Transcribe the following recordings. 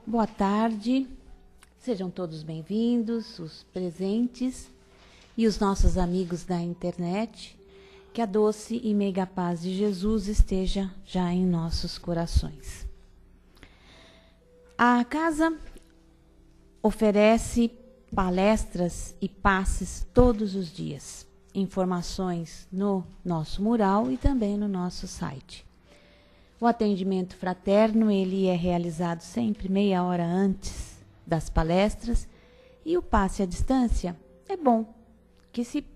Boa tarde, sejam todos bem-vindos, os presentes e os nossos amigos da internet. Que a doce e meiga paz de Jesus esteja já em nossos corações. A casa oferece palestras e passes todos os dias. Informações no nosso mural e também no nosso site. O atendimento fraterno, ele é realizado sempre meia hora antes das palestras, e o passe à distância é bom que se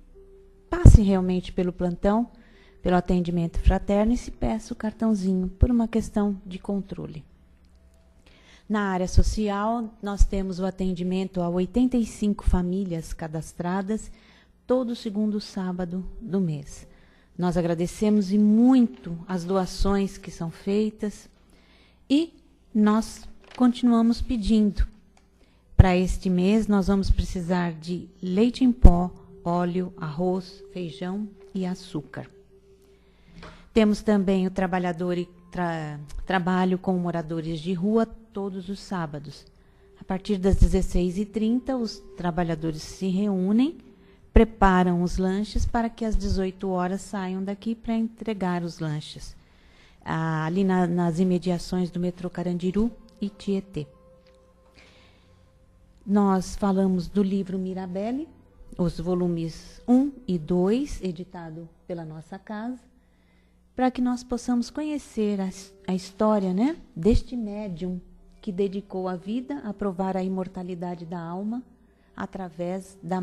passe realmente pelo plantão, pelo atendimento fraterno, e se peça o cartãozinho por uma questão de controle. Na área social, nós temos o atendimento a 85 famílias cadastradas todo segundo sábado do mês. Nós agradecemos e muito as doações que são feitas e nós continuamos pedindo. Para este mês, nós vamos precisar de leite em pó, óleo, arroz, feijão e açúcar. Temos também o trabalho com moradores de rua todos os sábados. A partir das 16h30, os trabalhadores se reúnem, preparam os lanches para que às 18 horas saiam daqui para entregar os lanches. Ali nas imediações do metrô Carandiru e Tietê. Nós falamos do livro Mirabelle, os volumes 1 e 2, editado pela nossa casa, para que nós possamos conhecer a história, né, deste médium que dedicou a vida a provar a imortalidade da alma através da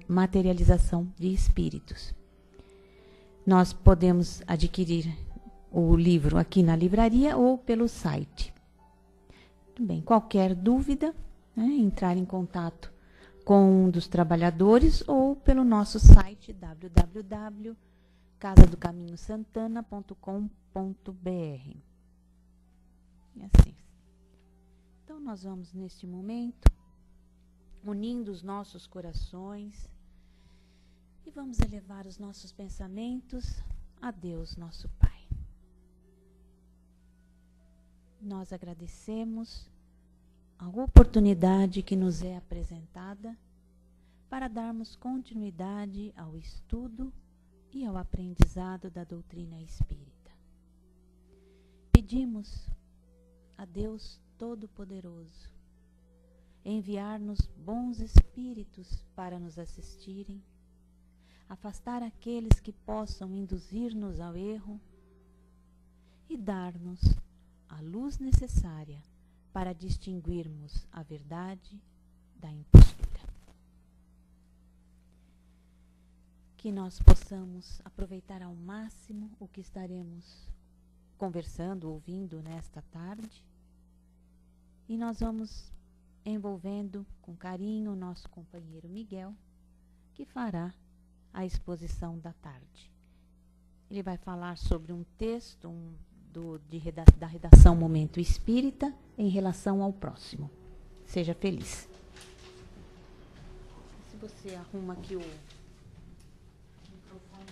materialização de espíritos. Nós podemos adquirir o livro aqui na livraria ou pelo site. Muito bem, qualquer dúvida, né, entrar em contato com um dos trabalhadores ou pelo nosso site www.casadocaminhosantana.com.br. E assim. Então, nós vamos, neste momento, unindo os nossos corações e vamos elevar os nossos pensamentos a Deus, nosso Pai. Nós agradecemos a oportunidade que nos é apresentada para darmos continuidade ao estudo e ao aprendizado da doutrina espírita. Pedimos a Deus Todo-Poderoso enviar-nos bons espíritos para nos assistirem, afastar aqueles que possam induzir-nos ao erro e dar-nos a luz necessária para distinguirmos a verdade da impostura. Que nós possamos aproveitar ao máximo o que estaremos conversando, ouvindo nesta tarde, e nós vamos envolvendo com carinho o nosso companheiro Miguel, que fará a exposição da tarde. Ele vai falar sobre um texto da redação Momento Espírita em relação ao próximo. Seja feliz. Se você arruma aqui o microfone.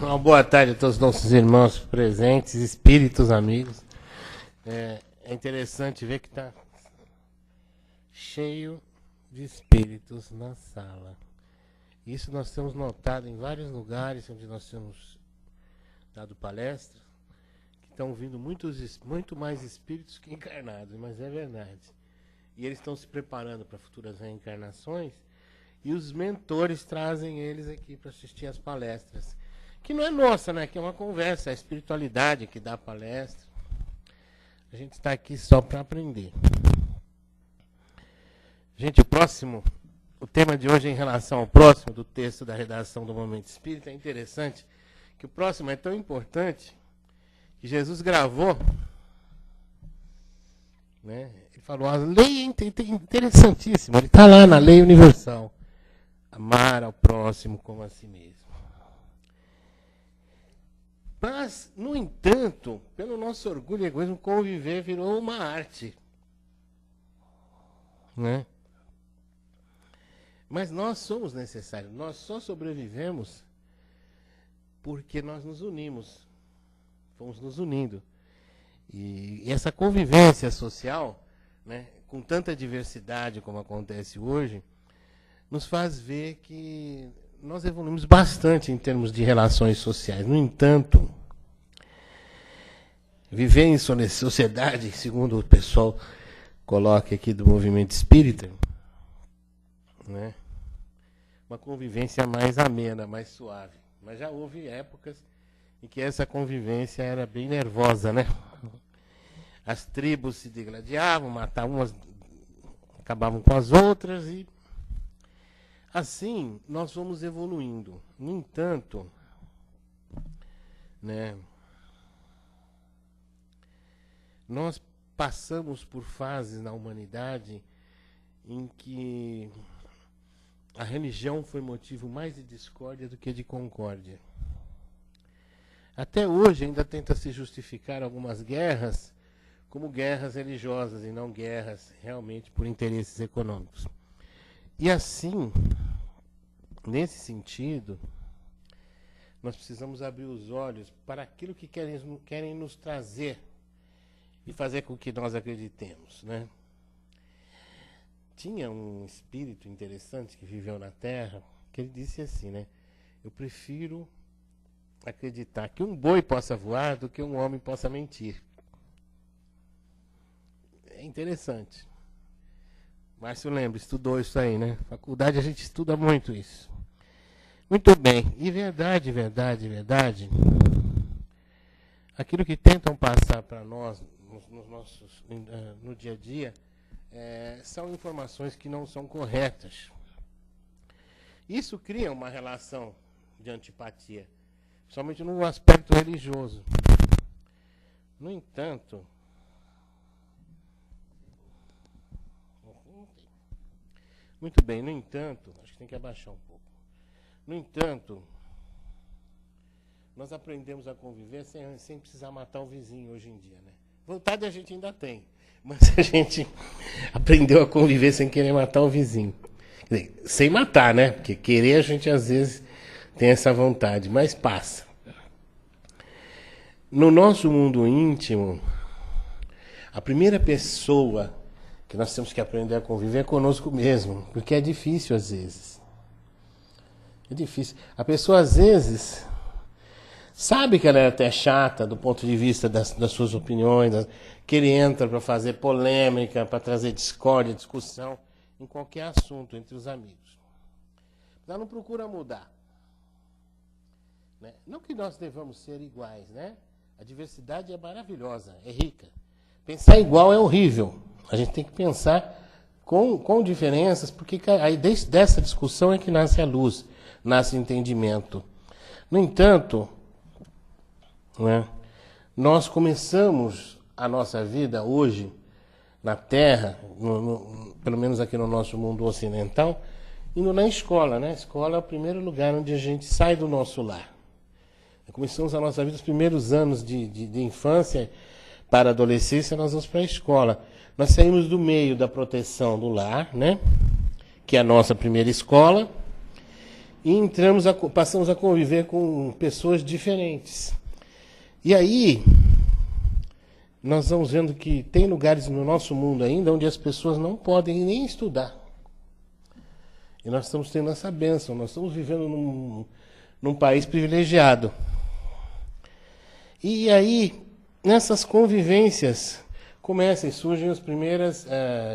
Uma boa tarde a todos os nossos irmãos presentes, espíritos, amigos. É interessante ver que está cheio de espíritos na sala. Isso nós temos notado em vários lugares onde nós temos dado palestra, que estão vindo muito mais espíritos que encarnados, mas é verdade. E eles estão se preparando para futuras reencarnações, e os mentores trazem eles aqui para assistir às palestras. Que não é nossa, né? Que é uma conversa, é a espiritualidade que dá a palestra. A gente está aqui só para aprender. Gente, o tema de hoje em relação ao próximo do texto da redação do Momento Espírita é interessante, que o próximo é tão importante que Jesus gravou, né? Ele falou, a lei é interessantíssima, ele está lá na lei universal. Amar ao próximo como a si mesmo. Mas, no entanto, pelo nosso orgulho e egoísmo, conviver virou uma arte. Né? Mas nós somos necessários. Nós só sobrevivemos porque nós nos unimos. fomos nos unindo. E essa convivência social, né, com tanta diversidade como acontece hoje, nos faz ver que nós evoluímos bastante em termos de relações sociais. No entanto, viver em sociedade, segundo o pessoal coloca aqui do movimento espírita, né, uma convivência mais amena, mais suave. Mas já houve épocas em que essa convivência era bem nervosa, né? As tribos se degladiavam, matavam umas, acabavam com as outras e assim nós vamos evoluindo. No entanto, né, nós passamos por fases na humanidade em que a religião foi motivo mais de discórdia do que de concórdia. Até hoje ainda tenta se justificar algumas guerras como guerras religiosas e não guerras realmente por interesses econômicos. E assim, nesse sentido, nós precisamos abrir os olhos para aquilo que querem nos trazer e fazer com que nós acreditemos, né? Tinha um espírito interessante que viveu na Terra, que ele disse assim, né? Eu prefiro acreditar que um boi possa voar do que um homem possa mentir. É interessante. Márcio lembra, estudou isso aí, né? Faculdade a gente estuda muito isso. Muito bem. E verdade, aquilo que tentam passar para nós no dia a dia são informações que não são corretas. Isso cria uma relação de antipatia, somente no aspecto religioso. No entanto, muito bem, no entanto, acho que tem que abaixar um pouco. No entanto, nós aprendemos a conviver sem precisar matar o vizinho hoje em dia, né? Vontade a gente ainda tem, mas a gente aprendeu a conviver sem querer matar o vizinho. Quer dizer, sem matar, né? Porque querer a gente às vezes tem essa vontade, mas passa. No nosso mundo íntimo, a primeira pessoa que nós temos que aprender a conviver é conosco mesmo, porque é difícil às vezes. É difícil. A pessoa às vezes sabe que ela é até chata do ponto de vista das suas opiniões, que ele entra para fazer polêmica, para trazer discórdia, discussão em qualquer assunto entre os amigos. Ela não procura mudar. Né? Não que nós devamos ser iguais, né? A diversidade é maravilhosa, é rica. Pensar igual é horrível. A gente tem que pensar com diferenças, porque aí dessa discussão é que nasce a luz, nasce o entendimento. No entanto, né, nós começamos a nossa vida hoje na Terra, pelo menos aqui no nosso mundo ocidental, indo na escola, né? A escola é o primeiro lugar onde a gente sai do nosso lar. Começamos a nossa vida, os primeiros anos de infância para a adolescência, nós vamos para a escola. Nós saímos do meio da proteção do lar, né? Que é a nossa primeira escola, e passamos a conviver com pessoas diferentes. E aí, nós vamos vendo que tem lugares no nosso mundo ainda onde as pessoas não podem nem estudar. E nós estamos tendo essa bênção, nós estamos vivendo num país privilegiado. E aí, nessas convivências, começam e surgem as primeiras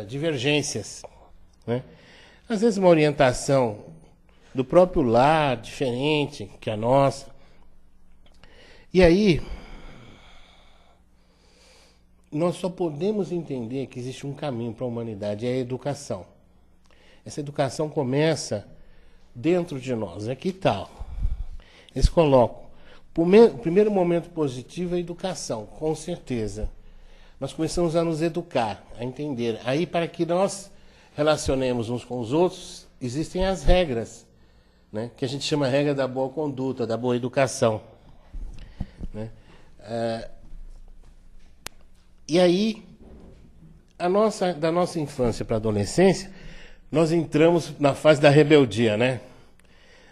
divergências, né? Às vezes uma orientação do próprio lar, diferente que a nossa. E aí, nós só podemos entender que existe um caminho para a humanidade, é a educação. Essa educação começa dentro de nós. Aqui tal. Eles colocam. O primeiro momento positivo é a educação, com certeza. Nós começamos a nos educar, a entender. Aí, para que nós relacionemos uns com os outros, existem as regras, né? Que a gente chama regra da boa conduta, da boa educação. Né? E aí, da nossa infância para a adolescência, nós entramos na fase da rebeldia, né?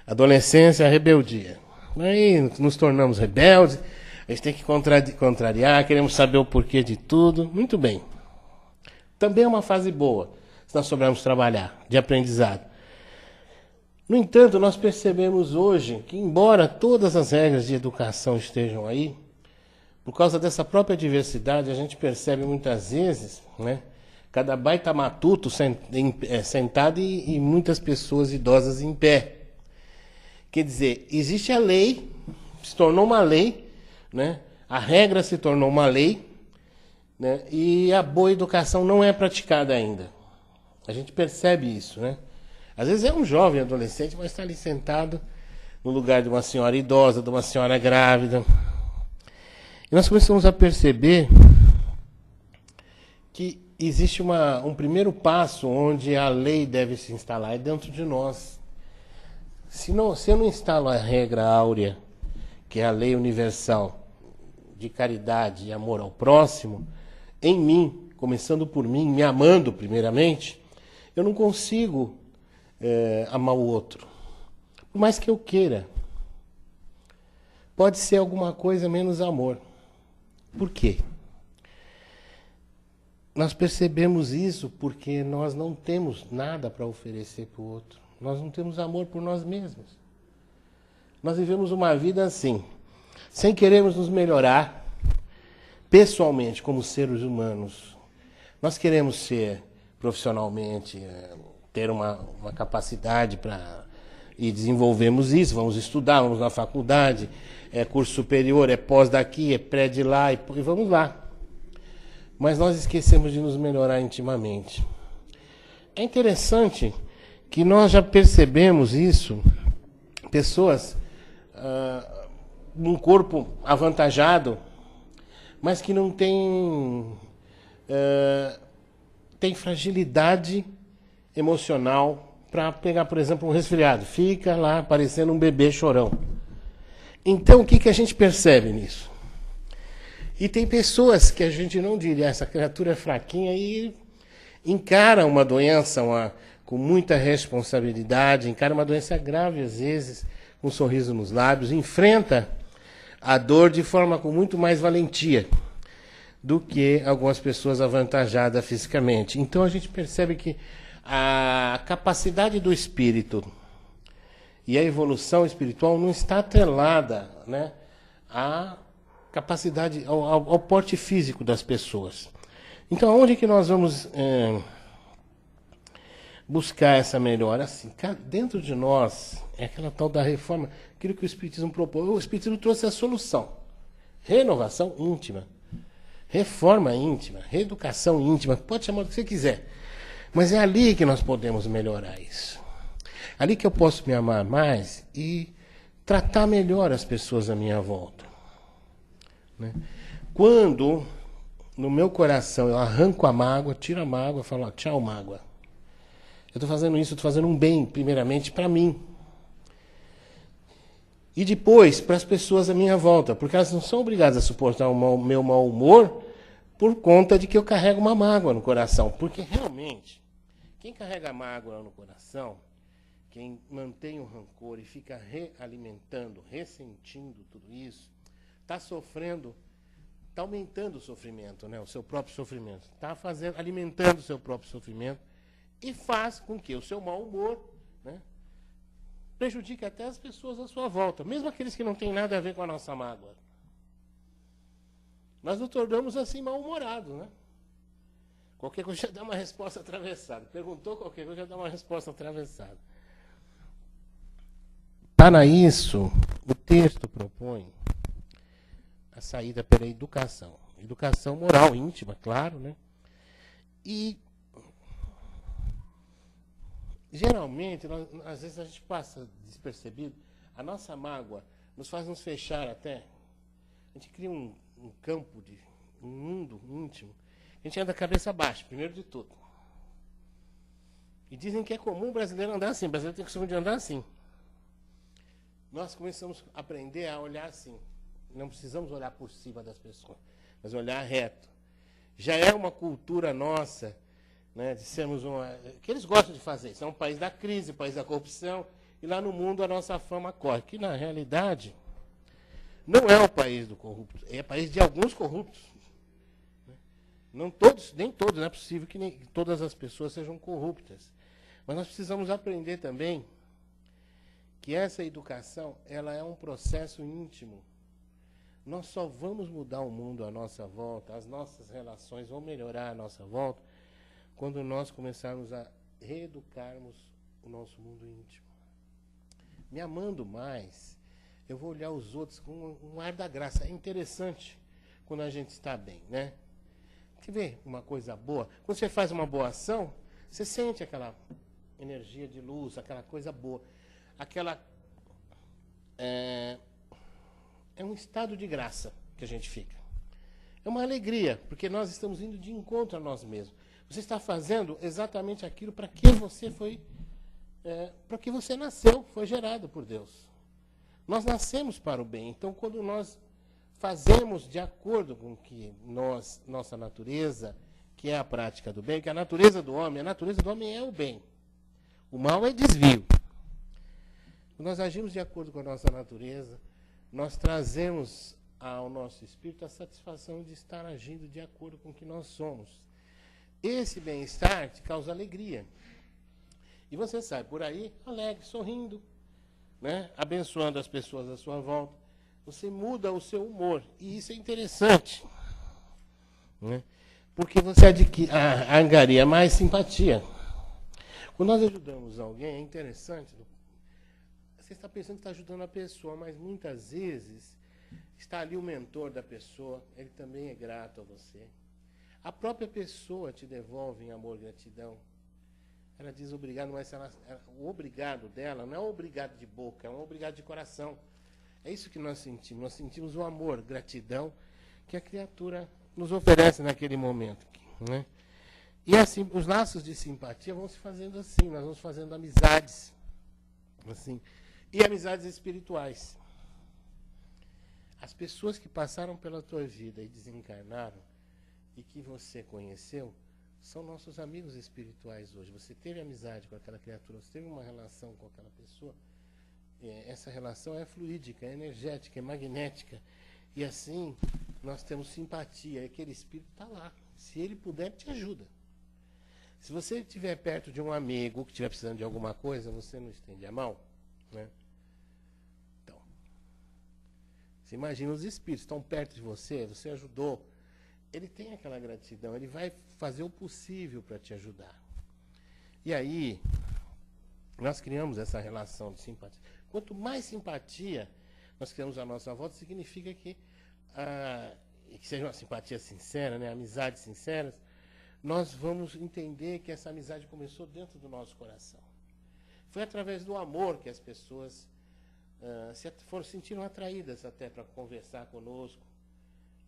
Adolescência, rebeldia. Aí nos tornamos rebeldes, A gente tem que contrariar, queremos saber o porquê de tudo. Muito bem. Também é uma fase boa, se nós soubermos trabalhar, de aprendizado. No entanto, nós percebemos hoje que, embora todas as regras de educação estejam aí, por causa dessa própria diversidade, a gente percebe muitas vezes, né, cada baita matuto sentado e muitas pessoas idosas em pé. Quer dizer, existe a lei, se tornou uma lei, né? A regra se tornou uma lei, né? E a boa educação não é praticada ainda. A gente percebe isso, né? Às vezes é um jovem adolescente, mas está ali sentado no lugar de uma senhora idosa, de uma senhora grávida. E nós começamos a perceber que existe um primeiro passo onde a lei deve se instalar, é dentro de nós. Se eu não instalo a regra áurea, que é a lei universal de caridade e amor ao próximo, em mim, começando por mim, me amando primeiramente, eu não consigo amar o outro. Por mais que eu queira. Pode ser alguma coisa menos amor. Por quê? Nós percebemos isso porque nós não temos nada para oferecer para o outro. Nós não temos amor por nós mesmos. Nós vivemos uma vida assim, sem querermos nos melhorar pessoalmente, como seres humanos. Nós queremos ser profissionalmente, ter uma capacidade para... E desenvolvemos isso, vamos estudar, vamos na faculdade, é curso superior, é pós daqui, é pré de lá, e vamos lá. Mas nós esquecemos de nos melhorar intimamente. É interessante que nós já percebemos isso, pessoas num corpo avantajado, mas que não tem fragilidade emocional para pegar, por exemplo, um resfriado. Fica lá parecendo um bebê chorão. Então, o que a gente percebe nisso? E tem pessoas que a gente não diria, essa criatura é fraquinha e encara uma doença com muita responsabilidade, encara uma doença grave às vezes, com um sorriso nos lábios, enfrenta a dor de forma com muito mais valentia do que algumas pessoas avantajadas fisicamente. Então a gente percebe que a capacidade do espírito e a evolução espiritual não está atrelada, né, à capacidade, ao porte físico das pessoas. Então, aonde que nós vamos buscar essa melhora? Assim, dentro de nós, é aquela tal da reforma, aquilo que o Espiritismo propôs. O Espiritismo trouxe a solução. Renovação íntima, reforma íntima, reeducação íntima, pode chamar do que você quiser. Mas é ali que nós podemos melhorar isso. Ali que eu posso me amar mais e tratar melhor as pessoas à minha volta. Né? Quando no meu coração eu arranco a mágoa, tiro a mágoa, falo, tchau mágoa. Eu estou fazendo isso, estou fazendo um bem, primeiramente, para mim. E depois para as pessoas à minha volta, porque elas não são obrigadas a suportar o meu mau humor por conta de que eu carrego uma mágoa no coração. Porque realmente, quem carrega mágoa no coração, quem mantém o rancor e fica realimentando, ressentindo tudo isso, está sofrendo, está aumentando o sofrimento, né? O seu próprio sofrimento. Está alimentando o seu próprio sofrimento e faz com que o seu mau humor, né, prejudique até as pessoas à sua volta, mesmo aqueles que não têm nada a ver com a nossa mágoa. Nós nos tornamos assim mal-humorados, né? Qualquer coisa já dá uma resposta atravessada. Perguntou qualquer coisa, já dá uma resposta atravessada. Para isso, o texto propõe a saída pela educação. Educação moral, íntima, claro, né? E, geralmente, às vezes a gente passa despercebido, a nossa mágoa nos faz nos fechar até. A gente cria um campo, um mundo íntimo. A gente anda cabeça baixa, primeiro de tudo. E dizem que é comum o brasileiro andar assim. O brasileiro tem o costume de andar assim. Nós começamos a aprender a olhar assim. Não precisamos olhar por cima das pessoas, mas olhar reto. Já é uma cultura nossa, né, de sermos que eles gostam de fazer. Isso é um país da crise, país da corrupção, e lá no mundo a nossa fama corre. Que, na realidade, não é o país do corrupto, é o país de alguns corruptos. Não todos, nem todos, não é possível que todas as pessoas sejam corruptas. Mas nós precisamos aprender também que essa educação, ela é um processo íntimo. Nós só vamos mudar o mundo à nossa volta, as nossas relações vão melhorar à nossa volta, quando nós começarmos a reeducarmos o nosso mundo íntimo. Me amando mais, eu vou olhar os outros com um ar da graça. É interessante quando a gente está bem, né? Quer ver uma coisa boa? Quando você faz uma boa ação, você sente aquela energia de luz, aquela coisa boa. Aquela... É um estado de graça que a gente fica. É uma alegria, porque nós estamos indo de encontro a nós mesmos. Você está fazendo exatamente aquilo para que você foi... para que você nasceu, foi gerado por Deus. Nós nascemos para o bem. Então, quando nós fazemos de acordo com que nossa natureza, que é a prática do bem, que a natureza do homem é o bem. O mal é desvio. Quando nós agimos de acordo com a nossa natureza, nós trazemos ao nosso espírito a satisfação de estar agindo de acordo com o que nós somos. Esse bem-estar te causa alegria. E você sai por aí alegre, sorrindo, né? Abençoando as pessoas à sua volta. Você muda o seu humor. E isso é interessante, né? Porque você angaria mais simpatia. Quando nós ajudamos alguém, é interessante. Você está pensando que está ajudando a pessoa, mas muitas vezes está ali o mentor da pessoa, ele também é grato a você. A própria pessoa te devolve em amor e gratidão. Ela diz obrigado, mas o obrigado dela não é um obrigado de boca, é um obrigado de coração. É isso que nós sentimos. Nós sentimos o amor, gratidão que a criatura nos oferece naquele momento, né? E assim, os laços de simpatia vão se fazendo assim, nós vamos fazendo amizades, assim, e amizades espirituais. As pessoas que passaram pela tua vida e desencarnaram e que você conheceu são nossos amigos espirituais hoje. Você teve amizade com aquela criatura, você teve uma relação com aquela pessoa. Essa relação é fluídica, é energética, é magnética. E assim, nós temos simpatia. Aquele espírito está lá. Se ele puder, te ajuda. Se você estiver perto de um amigo que estiver precisando de alguma coisa, você não estende a mão, né? Então, você imagina os espíritos estão perto de você, você ajudou. Ele tem aquela gratidão, ele vai fazer o possível para te ajudar. E aí, nós criamos essa relação de simpatia. Quanto mais simpatia nós criamos à nossa volta, significa que seja uma simpatia sincera, né, amizades sinceras, nós vamos entender que essa amizade começou dentro do nosso coração. Foi através do amor que as pessoas sentiram atraídas até para conversar conosco.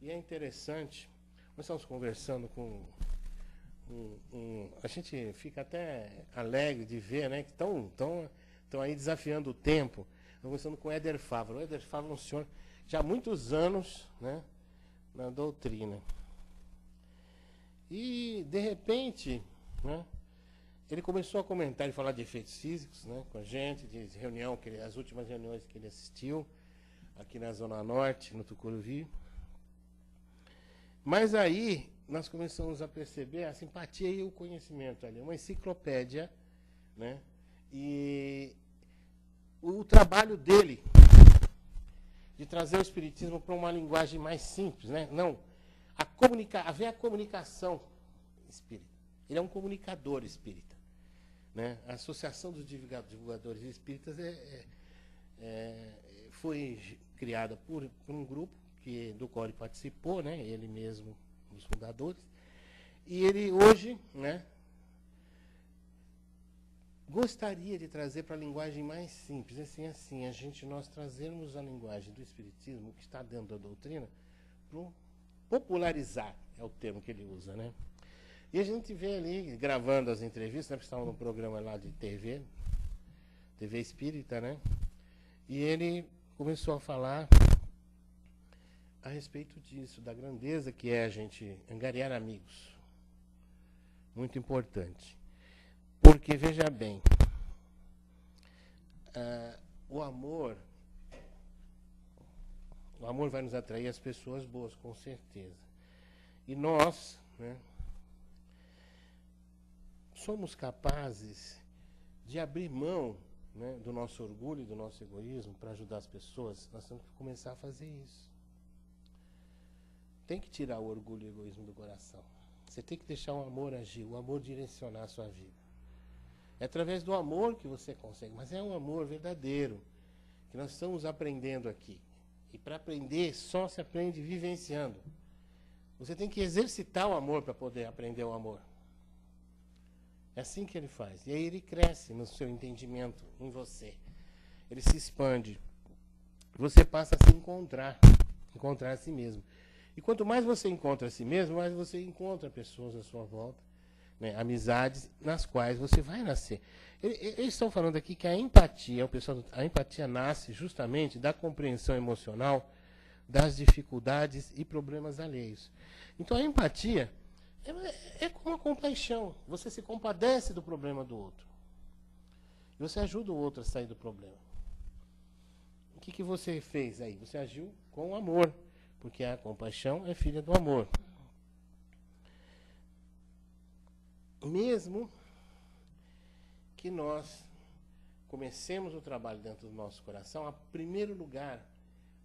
E é interessante, nós estamos conversando com a gente fica até alegre de ver, né, que estão aí desafiando o tempo. Estamos conversando com o Éder Fávaro. O Éder Fávaro é um senhor já há muitos anos, né, na doutrina. E, de repente, né, ele começou a comentar e falar de efeitos físicos, né, com a gente, de reunião, as últimas reuniões que ele assistiu, aqui na Zona Norte, no Tucuruvi. Mas aí nós começamos a perceber a simpatia e o conhecimento ali, uma enciclopédia, né, e o trabalho dele de trazer o espiritismo para uma linguagem mais simples, né? Não, haver a comunicação espírita. Ele é um comunicador espírita, né? A Associação dos Divulgadores Espíritas foi criada por um grupo do qual ele participou, né? Ele mesmo, um dos fundadores, e ele hoje, né, gostaria de trazer para a linguagem mais simples, assim, nós trazermos a linguagem do espiritismo, que está dentro da doutrina, para popularizar, é o termo que ele usa, né? E a gente vê ali, gravando as entrevistas, né, porque estavam no programa lá de TV Espírita, né? E ele começou a falar a respeito disso, da grandeza que é a gente angariar amigos. Muito importante. Porque, veja bem, O amor vai nos atrair as pessoas boas, com certeza. E nós, né, somos capazes de abrir mão, né, do nosso orgulho e do nosso egoísmo para ajudar as pessoas. Nós temos que começar a fazer isso. Tem que tirar o orgulho e o egoísmo do coração. Você tem que deixar o amor agir, o amor direcionar a sua vida. É através do amor que você consegue, mas é um amor verdadeiro que nós estamos aprendendo aqui. E para aprender, só se aprende vivenciando. Você tem que exercitar o amor para poder aprender o amor. É assim que ele faz. E aí ele cresce no seu entendimento, em você. Ele se expande. Você passa a se encontrar a si mesmo. E quanto mais você encontra a si mesmo, mais você encontra pessoas à sua volta, né, amizades nas quais você vai nascer. Eles estão falando aqui que a empatia, a empatia nasce justamente da compreensão emocional das dificuldades e problemas alheios. Então a empatia é como a compaixão. Você se compadece do problema do outro. E você ajuda o outro a sair do problema. O que você fez aí? Você agiu com amor, porque a compaixão é filha do amor. Mesmo que nós comecemos o trabalho dentro do nosso coração, o primeiro lugar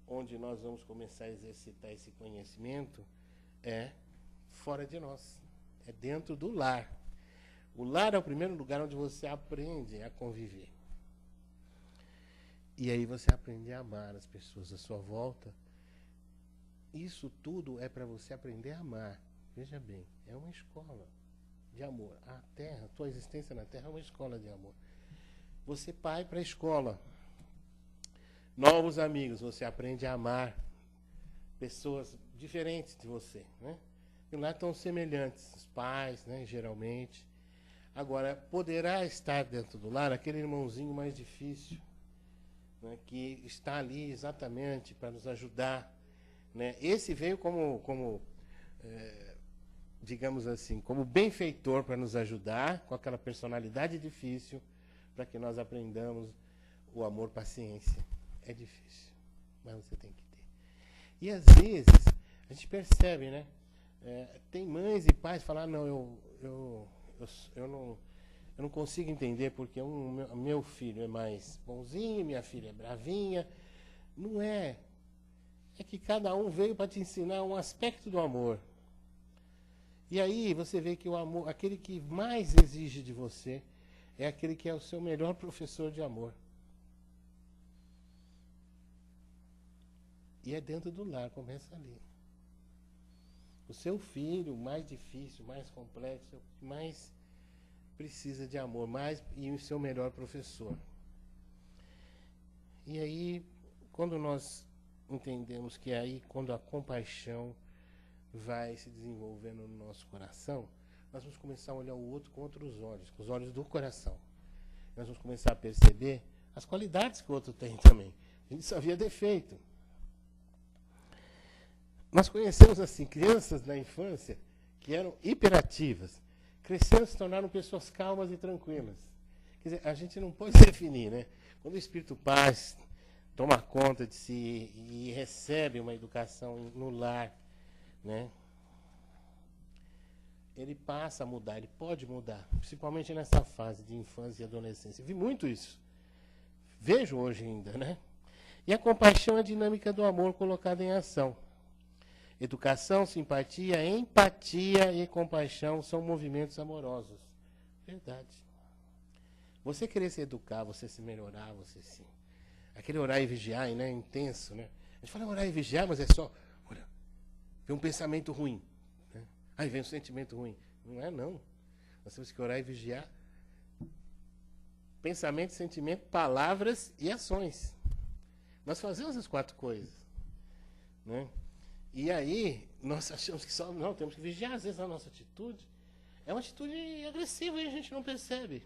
onde nós vamos começar a exercitar esse conhecimento é fora de nós, é dentro do lar. O lar é o primeiro lugar onde você aprende a conviver. E aí você aprende a amar as pessoas à sua volta. Isso tudo é para você aprender a amar. Veja bem, é uma escola de amor. A Terra, a tua existência na Terra é uma escola de amor. Você pai para a escola. Novos amigos, você aprende a amar pessoas diferentes de você, né? E lá estão semelhantes, os pais, né, geralmente. Agora, poderá estar dentro do lar aquele irmãozinho mais difícil, né, que está ali exatamente para nos ajudar, né? Esse veio como digamos assim, como benfeitor para nos ajudar, com aquela personalidade difícil, para que nós aprendamos o amor, paciência. É difícil, mas você tem que ter. E às vezes, a gente percebe, né? Tem mães e pais que falam, não, eu não consigo entender porque meu filho é mais bonzinho, minha filha é bravinha. Não é. É que cada um veio para te ensinar um aspecto do amor. E aí você vê que o amor, aquele que mais exige de você, é aquele que é o seu melhor professor de amor. E é dentro do lar, começa ali. O seu filho, mais difícil, mais complexo, mais precisa de amor, e o seu melhor professor. E aí, quando nós entendemos que aí, quando a compaixão vai se desenvolvendo no nosso coração, nós vamos começar a olhar o outro com outros olhos, com os olhos do coração. Nós vamos começar a perceber as qualidades que o outro tem também. A gente só via defeito. Nós conhecemos assim crianças na infância que eram hiperativas, cresceram e se tornaram pessoas calmas e tranquilas. Quer dizer, a gente não pode definir, né? Quando o Espírito Paz toma conta de si e recebe uma educação no lar, né? Ele passa a mudar, ele pode mudar, principalmente nessa fase de infância e adolescência. Eu vi muito isso. Vejo hoje ainda, né? E a compaixão é a dinâmica do amor colocada em ação. Educação, simpatia, empatia e compaixão são movimentos amorosos. Verdade. Você querer se educar, você se melhorar, você sim. Aquele orar e vigiar, né? Intenso, né? A gente fala orar e vigiar, mas é só... Olha, vem um pensamento ruim. Né? Aí vem um sentimento ruim. Não é, não. Nós temos que orar e vigiar. Pensamento, sentimento, palavras e ações. Nós fazemos as 4 coisas. Né? E aí, nós achamos que só... Não, temos que vigiar. Às vezes a nossa atitude é uma atitude agressiva e a gente não percebe.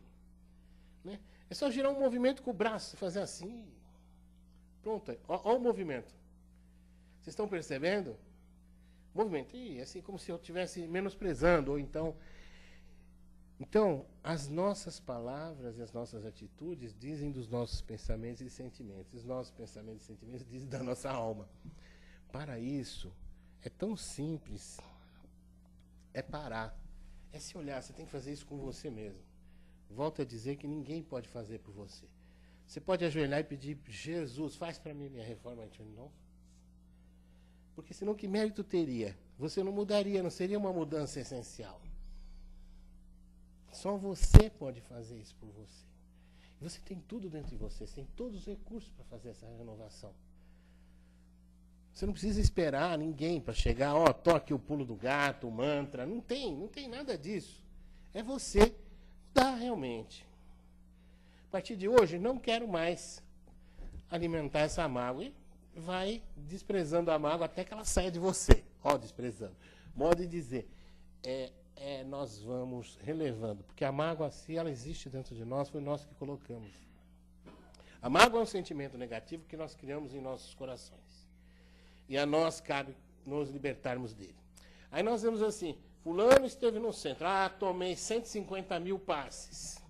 Né? É só girar um movimento com o braço, fazer assim. Pronto, olha o movimento. Vocês estão percebendo? Movimento. E assim, como se eu estivesse menosprezando, ou então... Então, as nossas palavras e as nossas atitudes dizem dos nossos pensamentos e sentimentos. Os nossos pensamentos e sentimentos dizem da nossa alma. para isso, é tão simples. É parar. É se olhar. Você tem que fazer isso com você mesmo. Volto a dizer que ninguém pode fazer por você. Você pode ajoelhar e pedir, Jesus, faz para mim minha reforma íntima. Não. Porque senão que mérito teria? Você não mudaria, não seria uma mudança essencial. Só você pode fazer isso por você. E você tem tudo dentro de você, você tem todos os recursos para fazer essa renovação. Você não precisa esperar ninguém para chegar, toque o pulo do gato, o mantra. Não tem nada disso. É você mudar realmente. A partir de hoje, não quero mais alimentar essa mágoa. E vai desprezando a mágoa até que ela saia de você. Desprezando. Modo de dizer, nós vamos relevando. Porque a mágoa, se ela existe dentro de nós, foi nós que colocamos. A mágoa é um sentimento negativo que nós criamos em nossos corações. E a nós cabe nos libertarmos dele. Aí nós vemos assim, fulano esteve no centro. Tomei 150 mil passes.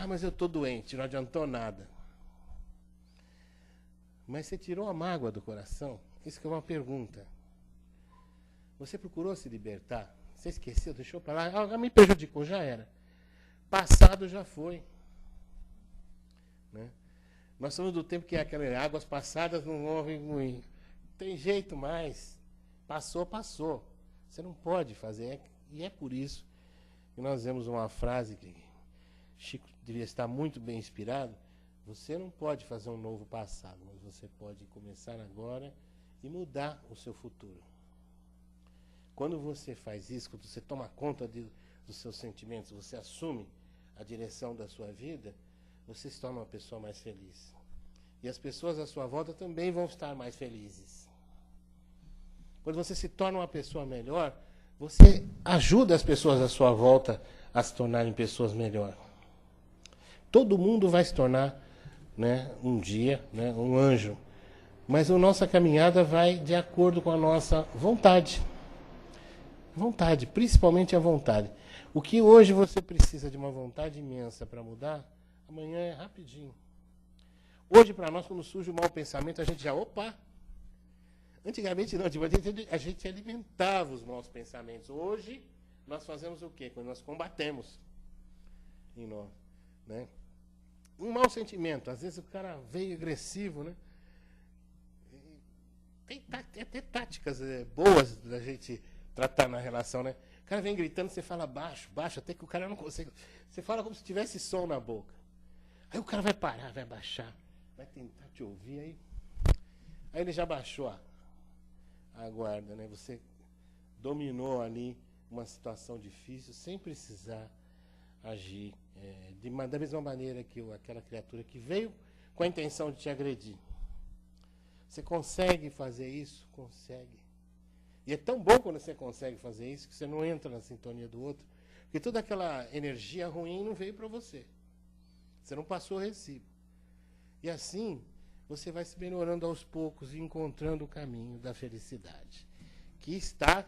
Mas eu estou doente, não adiantou nada. Mas você tirou a mágoa do coração? Isso que é uma pergunta. Você procurou se libertar? Você esqueceu, deixou para lá? Me prejudicou, já era. Passado já foi. Né? Nós somos do tempo que aquelas águas passadas não morrem muito. Tem jeito mais. Passou, passou. Você não pode fazer. E é por isso que nós vemos uma frase que Chico devia estar muito bem inspirado. Você não pode fazer um novo passado, mas você pode começar agora e mudar o seu futuro. Quando você faz isso, quando você toma conta dos seus sentimentos, você assume a direção da sua vida, você se torna uma pessoa mais feliz. E as pessoas à sua volta também vão estar mais felizes. Quando você se torna uma pessoa melhor, você ajuda as pessoas à sua volta a se tornarem pessoas melhores. Todo mundo vai se tornar, um dia, um anjo. Mas a nossa caminhada vai de acordo com a nossa vontade. Vontade, principalmente a vontade. O que hoje você precisa de uma vontade imensa para mudar, amanhã é rapidinho. Hoje, para nós, quando surge um mau pensamento, a gente já, Antigamente não, a gente alimentava os maus pensamentos. Hoje, nós fazemos o quê? Quando nós combatemos em nós. Né? Um mau sentimento, às vezes o cara veio agressivo, né? Tem até táticas boas da gente tratar na relação, né? O cara vem gritando, você fala baixo, até que o cara não consegue. Você fala como se tivesse som na boca. Aí o cara vai parar, vai baixar, vai tentar te ouvir, aí ele já baixou a guarda, né? Você dominou ali uma situação difícil sem precisar agir da mesma maneira que aquela criatura que veio com a intenção de te agredir. Você consegue fazer isso? Consegue. E é tão bom quando você consegue fazer isso que você não entra na sintonia do outro, porque toda aquela energia ruim não veio para você. Você não passou o recibo. E assim, você vai se melhorando aos poucos e encontrando o caminho da felicidade, que está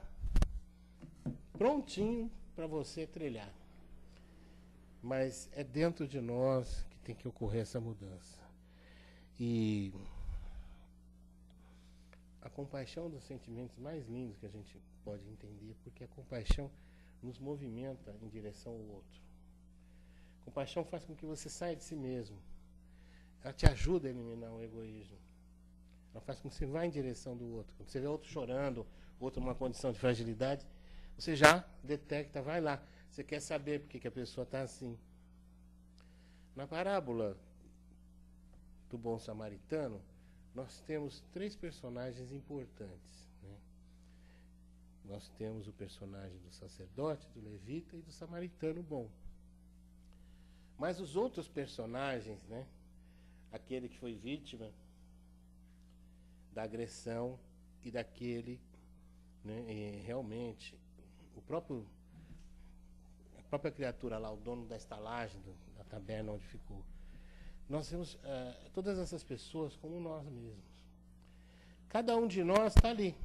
prontinho para você trilhar. Mas é dentro de nós que tem que ocorrer essa mudança. E a compaixão é um dos sentimentos mais lindos que a gente pode entender, porque a compaixão nos movimenta em direção ao outro. A compaixão faz com que você saia de si mesmo. Ela te ajuda a eliminar o egoísmo. Ela faz com que você vá em direção do outro. Quando você vê outro chorando, outro numa condição de fragilidade, você já detecta, vai lá. Você quer saber por que a pessoa está assim. Na parábola do bom samaritano, nós temos 3 personagens importantes. Né? Nós temos o personagem do sacerdote, do levita e do samaritano bom. Mas os outros personagens, né? Aquele que foi vítima da agressão e daquele, né, e realmente, a própria criatura lá, o dono da estalagem, da taberna onde ficou. Nós temos todas essas pessoas como nós mesmos. Cada um de nós está ali.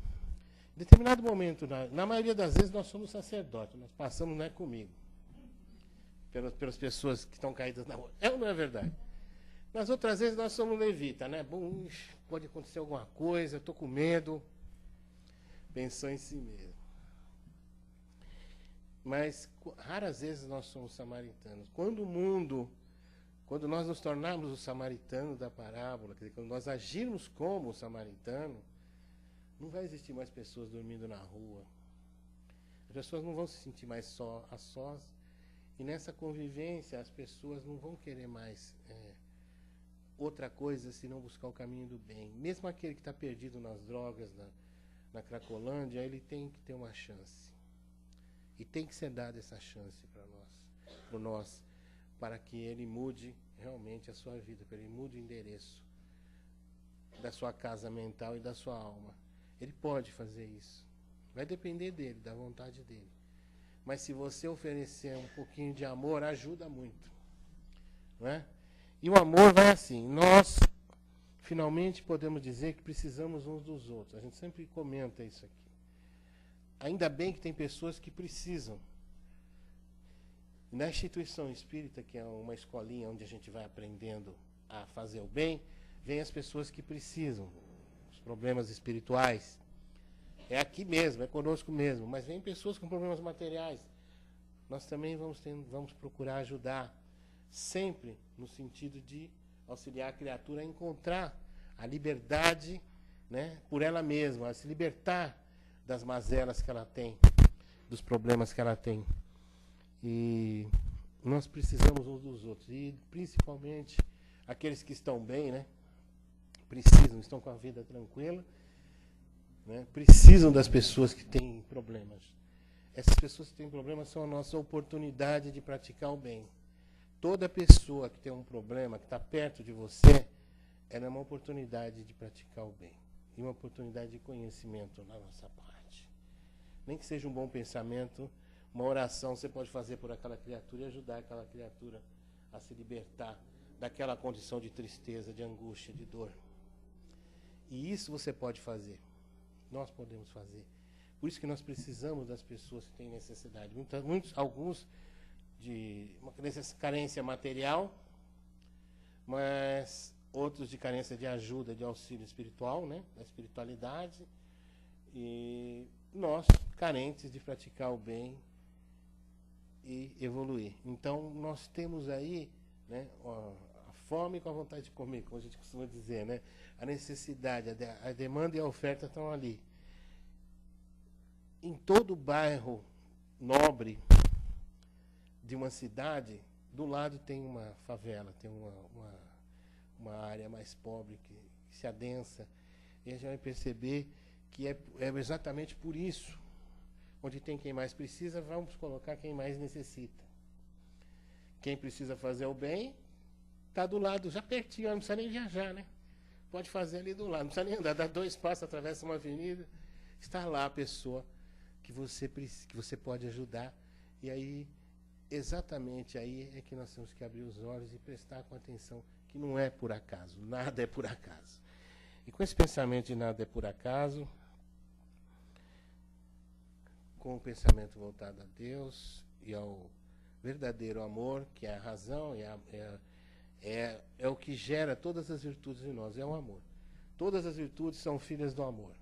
Em determinado momento, na maioria das vezes, nós somos sacerdotes. Nós passamos, não é comigo, pelas pessoas que estão caídas na rua. É ou não é verdade? Nas outras vezes, nós somos levita, né? Bom, pode acontecer alguma coisa, eu estou com medo. Pensou em si mesmo. Mas raras vezes nós somos samaritanos. Quando nós nos tornarmos o samaritano da parábola, quer dizer, quando nós agirmos como o samaritano, não vai existir mais pessoas dormindo na rua. As pessoas não vão se sentir mais a sós. E nessa convivência, as pessoas não vão querer mais outra coisa senão buscar o caminho do bem. Mesmo aquele que está perdido nas drogas, na Cracolândia, ele tem que ter uma chance. E tem que ser dada essa chance para nós, para que ele mude realmente a sua vida, para ele mude o endereço da sua casa mental e da sua alma. Ele pode fazer isso. Vai depender dele, da vontade dele. Mas se você oferecer um pouquinho de amor, ajuda muito. Não é? E o amor vai assim. Nós, finalmente, podemos dizer que precisamos uns dos outros. A gente sempre comenta isso aqui. Ainda bem que tem pessoas que precisam. Na instituição espírita, que é uma escolinha onde a gente vai aprendendo a fazer o bem, vem as pessoas que precisam. Os problemas espirituais. É aqui mesmo, é conosco mesmo. Mas vem pessoas com problemas materiais. Nós também vamos procurar ajudar. Sempre no sentido de auxiliar a criatura a encontrar a liberdade, né, por ela mesma, a se libertar das mazelas que ela tem, dos problemas que ela tem. E nós precisamos uns dos outros. E principalmente aqueles que estão bem, né, estão com a vida tranquila, né, precisam das pessoas que têm problemas. Essas pessoas que têm problemas são a nossa oportunidade de praticar o bem. Toda pessoa que tem um problema, que está perto de você, ela é uma oportunidade de praticar o bem. E uma oportunidade de conhecimento na nossa parte. Nem que seja um bom pensamento, uma oração você pode fazer por aquela criatura e ajudar aquela criatura a se libertar daquela condição de tristeza, de angústia, de dor. E isso você pode fazer. Nós podemos fazer. Por isso que nós precisamos das pessoas que têm necessidade. Alguns de uma carência material, mas outros de carência de ajuda, de auxílio espiritual, né, da espiritualidade, e nós carentes de praticar o bem e evoluir. Então nós temos aí, né, a fome com a vontade de comer, como a gente costuma dizer, né, a necessidade, a demanda e a oferta estão ali. Em todo bairro nobre de uma cidade, do lado tem uma favela, tem uma área mais pobre que se adensa. E a gente vai perceber que é exatamente por isso. Onde tem quem mais precisa, vamos colocar quem mais necessita. Quem precisa fazer o bem, está do lado, já pertinho, não precisa nem viajar, né? Pode fazer ali do lado, não precisa nem andar, dá 2 passos, atravessa uma avenida, está lá a pessoa que você pode ajudar. E aí, exatamente aí é que nós temos que abrir os olhos e prestar com atenção, que não é por acaso, nada é por acaso. E com esse pensamento de nada é por acaso, com o pensamento voltado a Deus e ao verdadeiro amor, que é a razão, é o que gera todas as virtudes em nós, é o amor. Todas as virtudes são filhas do amor.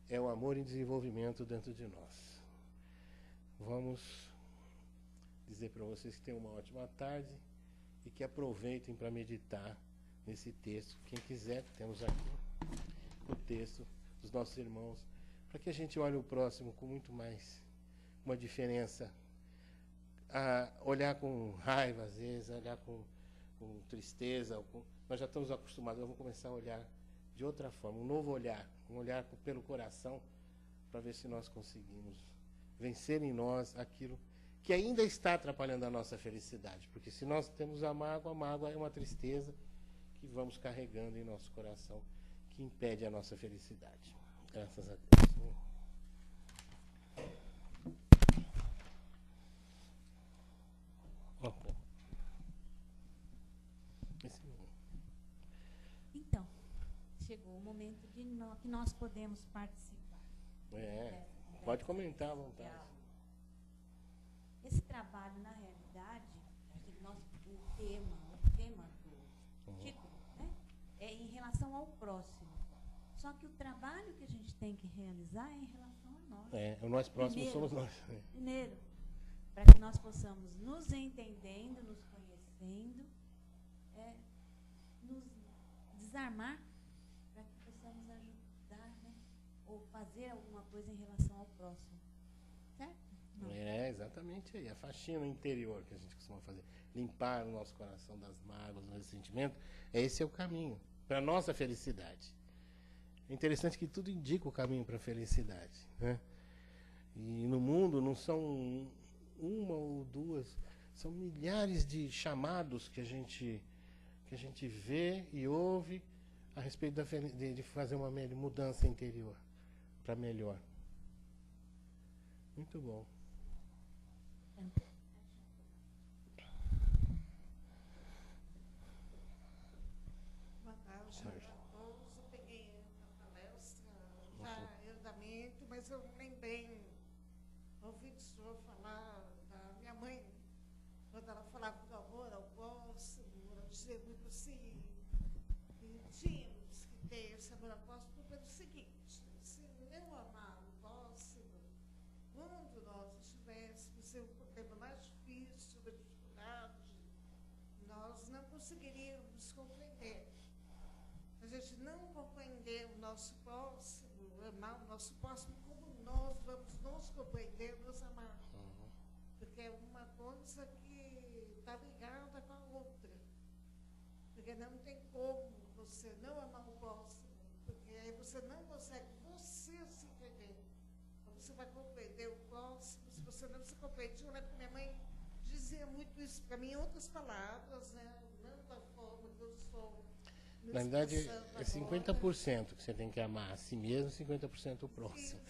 É o amor em desenvolvimento dentro de nós. Vamos dizer para vocês que tenham uma ótima tarde e que aproveitem para meditar nesse texto. Quem quiser, temos aqui o texto dos nossos irmãos, para que a gente olhe o próximo com muito mais uma diferença. Olhar com raiva, às vezes, olhar com tristeza. Nós já estamos acostumados, vamos começar a olhar de outra forma, um novo olhar, um olhar pelo coração, para ver se nós conseguimos vencer em nós aquilo que ainda está atrapalhando a nossa felicidade. Porque se nós temos a mágoa é uma tristeza que vamos carregando em nosso coração, que impede a nossa felicidade. Graças a Deus. Então, chegou o momento que nós podemos participar. Pode comentar à vontade. Esse trabalho, na realidade, o tema do título, né, é em relação ao próximo. Só que o trabalho que a gente tem que realizar é em relação a nós. O nós próximo somos nós. Primeiro, para que nós possamos nos entendendo, nos conhecendo, nos desarmar, para que possamos ajudar, né? Ou fazer alguma coisa em relação ao próximo. Certo? Não. Exatamente aí. A faxina interior que a gente costuma fazer. Limpar o nosso coração das mágoas, do ressentimento. Esse é o caminho para a nossa felicidade. É interessante que tudo indica o caminho para a felicidade, né? E no mundo não são uma ou duas, são milhares de chamados que a gente vê e ouve a respeito de fazer uma mudança interior para melhor. Muito bom. Boa tarde a todos. Eu peguei a palestra da Andamento, mas eu lembrei, ouvi o senhor falar da minha mãe, quando ela falava do amor ao próximo, ela dizia muito assim, que tínhamos que ter esse amor ao próximo pelo seguinte: se não amar o próximo, quando nós estivéssemos em um problema mais difícil, uma dificuldade, nós não conseguiríamos compreender. A gente não compreender o nosso próximo, amar o nosso próximo, como nós vamos nos compreender, nos amar. Porque é uma coisa que está ligada com a outra. Porque não tem como você não amar o próximo, porque aí você não consegue você se entender. Você vai compreender o próximo, se você não se compreende. Eu lembro que minha mãe dizia muito isso para mim, em outras palavras, né? Não da forma que eu sou. Na verdade, é 50% que você tem que amar a si mesmo, 50% o próximo.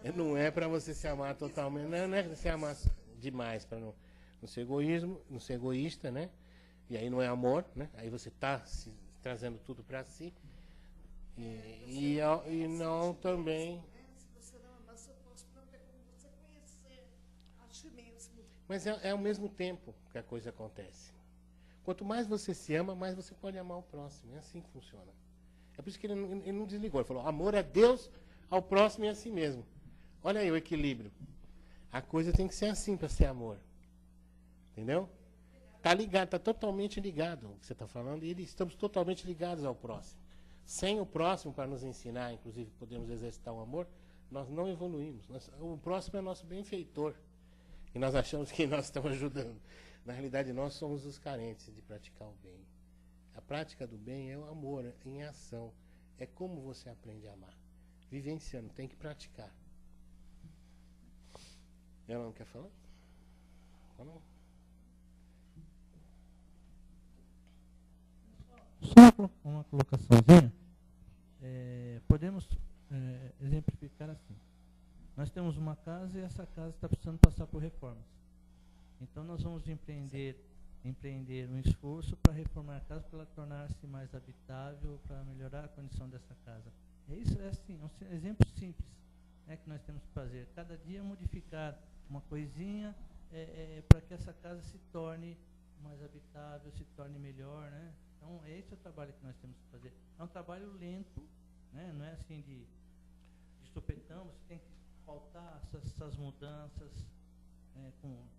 Isso, não é para você se amar totalmente, não é se amar demais para não ser egoísta, né? E aí não é amor, né? Aí você está trazendo tudo para si. E não também. Se você não amar seu próximo, não tem como você conhecer a ti mesmo. Mas é ao mesmo tempo que a coisa acontece. Quanto mais você se ama, mais você pode amar o próximo. É assim que funciona. É por isso que ele não desligou. Ele falou, amor a Deus, ao próximo e a si mesmo. Olha aí o equilíbrio. A coisa tem que ser assim para ser amor. Entendeu? Está ligado, está totalmente ligado o que você está falando. E estamos totalmente ligados ao próximo. Sem o próximo para nos ensinar, inclusive podemos exercitar o amor, nós não evoluímos. O próximo é nosso benfeitor. E nós achamos que nós estamos ajudando. Na realidade, nós somos os carentes de praticar o bem. A prática do bem é o amor em ação. É como você aprende a amar. Vivenciando, tem que praticar. Ela não quer falar? Não. Só uma colocaçãozinha. Podemos exemplificar assim. Nós temos uma casa e essa casa está precisando passar por reformas. Então nós vamos empreender um esforço para reformar a casa, para ela tornar-se mais habitável, para melhorar a condição dessa casa. Isso é assim, um exemplo simples, né, que nós temos que fazer. Cada dia modificar uma coisinha para que essa casa se torne mais habitável, se torne melhor, né? Então esse é o trabalho que nós temos que fazer. É um trabalho lento, né? Não é assim de sopetão, você tem que pautar essas mudanças,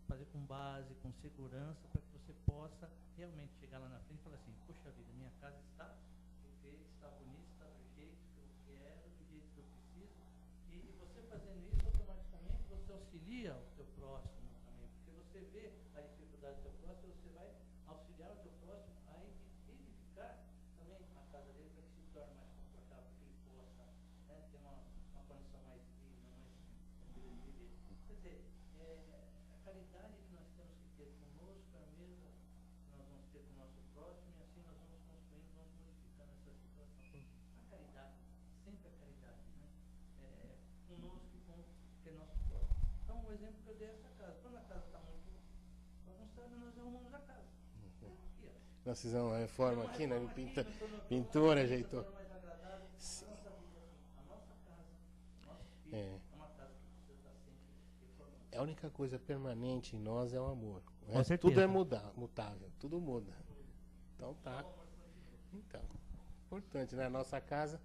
fazer com base, com segurança, para que você possa realmente chegar lá na frente e falar assim, puxa vida, minha casa está perfeita, está bonita, está do jeito que eu quero, do jeito que eu preciso. E você fazendo isso, automaticamente você auxilia o teu próximo também, porque você vê a dificuldade do teu próximo, você vai auxiliar o teu próximo a edificar também a casa dele para que se torne mais confortável, para que ele possa, né, ter uma condição mais digna, mais tranquila de viver. Quer dizer, a caridade que nós temos que ter conosco é a mesma que nós vamos ter com o nosso próximo, e assim nós vamos construindo, vamos modificando essa situação. A caridade, sempre a caridade, né? Conosco e com o nosso próximo. Então, o exemplo que eu dei é essa casa. Quando a casa está muito bagunçada, nós arrumamos a casa. Nós fizemos uma reforma aqui, né? Pintura, ajeitou. A nossa casa, nosso filho, é uma casa que precisa estar sempre reformando. A única coisa permanente em nós é o amor. O Com resto, certeza. tudo é mutável, tudo muda. Então tá. Então, importante, né? A nossa casa,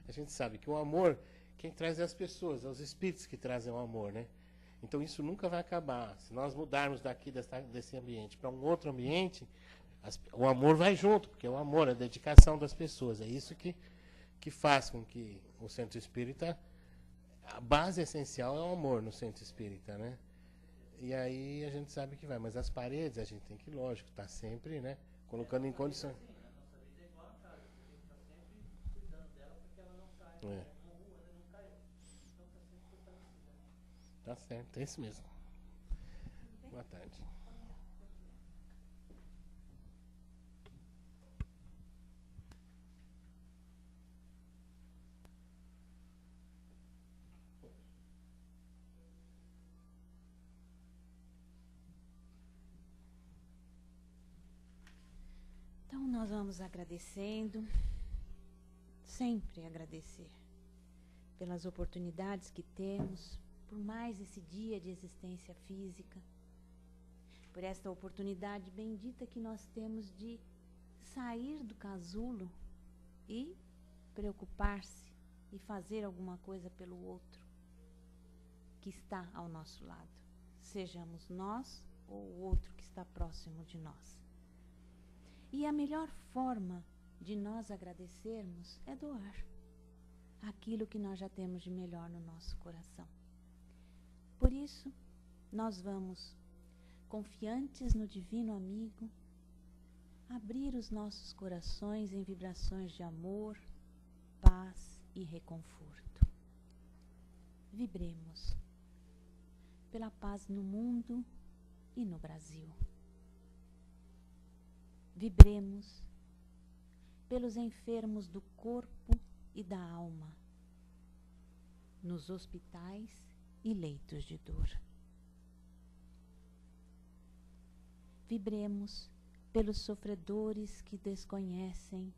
a gente sabe que o amor, quem traz é as pessoas, é os espíritos que trazem o amor, né? Então isso nunca vai acabar. Se nós mudarmos daqui desse ambiente para um outro ambiente, o amor vai junto, porque é o amor, a dedicação das pessoas. É isso que faz com que o centro espírita, a base essencial é o amor no centro espírita, né? E aí a gente sabe que vai. Mas as paredes, a gente tem que, lógico, estar sempre, né, colocando em condições. É. Tá certo, é isso mesmo. Boa tarde. Então, nós vamos agradecendo, sempre agradecer pelas oportunidades que temos, por mais esse dia de existência física, por esta oportunidade bendita que nós temos de sair do casulo e preocupar-se e fazer alguma coisa pelo outro que está ao nosso lado, sejamos nós ou o outro que está próximo de nós. E a melhor forma de nós agradecermos é doar aquilo que nós já temos de melhor no nosso coração. Por isso, nós vamos, confiantes no Divino Amigo, abrir os nossos corações em vibrações de amor, paz e reconforto. Vibremos pela paz no mundo e no Brasil. Vibremos pelos enfermos do corpo e da alma, nos hospitais e leitos de dor. Vibremos pelos sofredores que desconhecem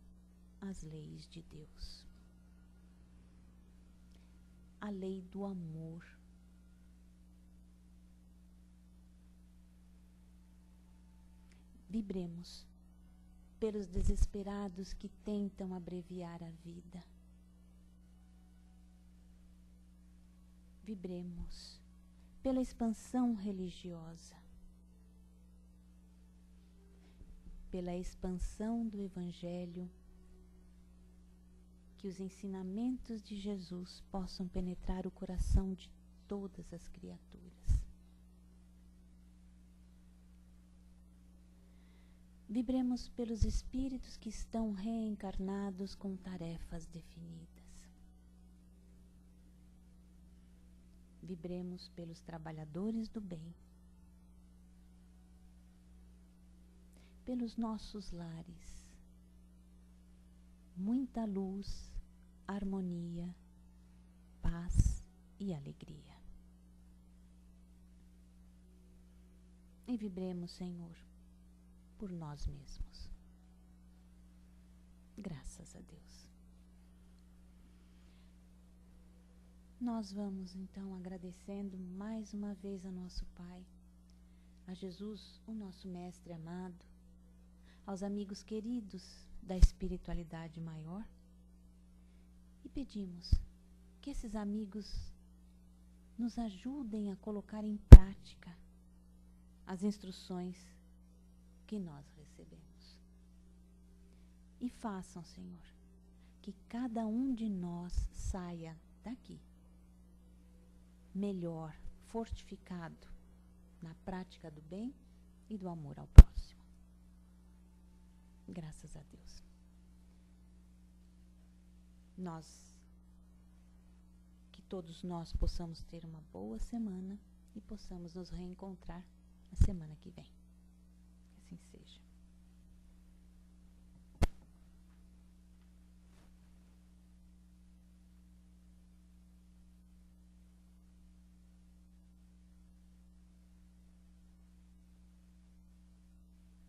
as leis de Deus. A lei do amor. Vibremos pelos desesperados que tentam abreviar a vida. Vibremos pela expansão religiosa, pela expansão do Evangelho, que os ensinamentos de Jesus possam penetrar o coração de todas as criaturas. Vibremos pelos espíritos que estão reencarnados com tarefas definidas. Vibremos pelos trabalhadores do bem, pelos nossos lares. Muita luz, harmonia, paz e alegria. E vibremos, Senhor, por nós mesmos. Graças a Deus. Nós vamos então agradecendo mais uma vez a nosso Pai, a Jesus, o nosso Mestre amado, aos amigos queridos da espiritualidade maior, e pedimos que esses amigos nos ajudem a colocar em prática as instruções que nós recebemos. E façam, Senhor, que cada um de nós saia daqui melhor, fortificado na prática do bem e do amor ao próximo. Graças a Deus. Que todos nós possamos ter uma boa semana e possamos nos reencontrar na semana que vem. Que assim seja.